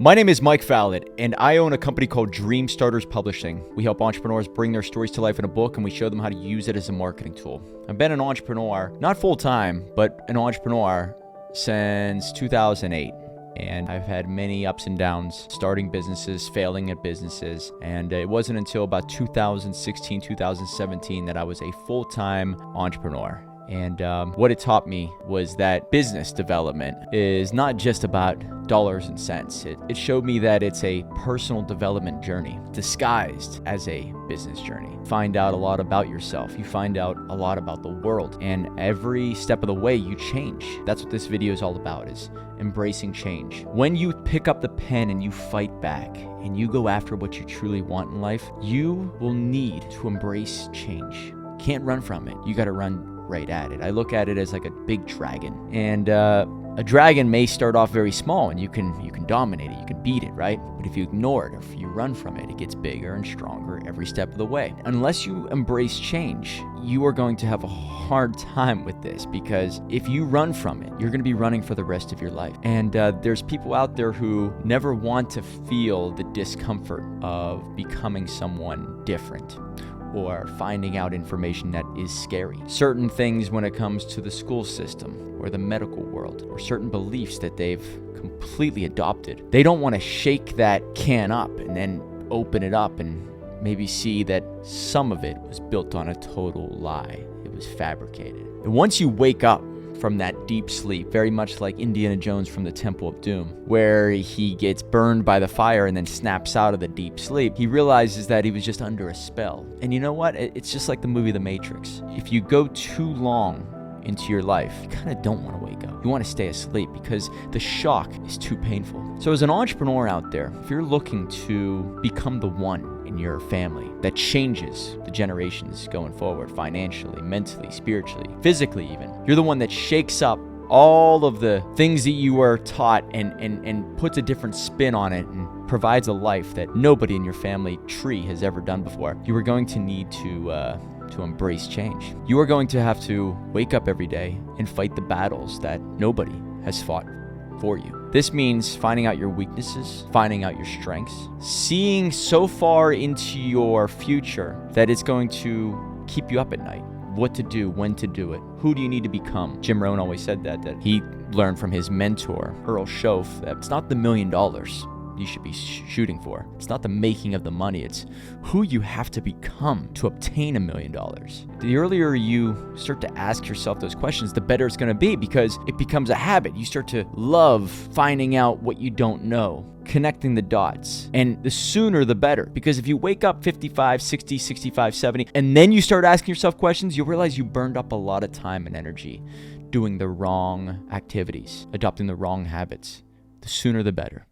My name is Mike Fallat, and I own a company called Dream Starters Publishing. We help entrepreneurs bring their stories to life in a book, and we show them how to use it as a marketing tool. I've been an entrepreneur, not full-time, but an entrepreneur since 2008. And I've had many ups and downs, starting businesses, failing at businesses. And it wasn't until about 2016, 2017 that I was a full-time entrepreneur. And what it taught me was that business development is not just about dollars and cents. It showed me that it's a personal development journey disguised as a business journey. Find out a lot about yourself. You find out a lot about the world. And every step of the way, you change. That's what this video is all about, is embracing change. When you pick up the pen and you fight back and you go after what you truly want in life, you will need to embrace change. Can't run from it. You got to run right at it. I look at it as like a big dragon, and a dragon may start off very small and you can dominate it, you can beat it, right? But if you ignore it, or if you run from it, it gets bigger and stronger every step of the way. Unless you embrace change, you are going to have a hard time with this, because if you run from it, you're going to be running for the rest of your life. And there's people out there who never want to feel the discomfort of becoming someone different, or finding out information that is scary. Certain things when it comes to the school system or the medical world, or certain beliefs that they've completely adopted. They don't want to shake that can up and then open it up and maybe see that some of it was built on a total lie. It was fabricated. And once you wake up from that deep sleep, very much like Indiana Jones from the Temple of Doom, where he gets burned by the fire and then snaps out of the deep sleep, he realizes that he was just under a spell. And you know what? It's just like the movie The Matrix. If you go too long into your life, you kind of don't want to wake up. You want to stay asleep because the shock is too painful. So as an entrepreneur out there, if you're looking to become the one in your family that changes the generations going forward, financially, mentally, spiritually, physically even, you're the one that shakes up all of the things that you were taught and puts a different spin on it and provides a life that nobody in your family tree has ever done before, you are going to need to embrace change. You are going to have to wake up every day and fight the battles that nobody has fought for you. This means finding out your weaknesses, finding out your strengths, seeing so far into your future that it's going to keep you up at night. What to do, when to do it, who do you need to become? Jim Rohn always said that he learned from his mentor, Earl Schoaf, that it's not the $1 million you should be shooting for. It's not the making of the money. It's who you have to become to obtain $1 million. The earlier you start to ask yourself those questions, the better it's going to be, because it becomes a habit. You start to love finding out what you don't know, connecting the dots. And the sooner the better, because if you wake up 55, 60, 65, 70, and then you start asking yourself questions, you'll realize you burned up a lot of time and energy doing the wrong activities, adopting the wrong habits. The sooner the better.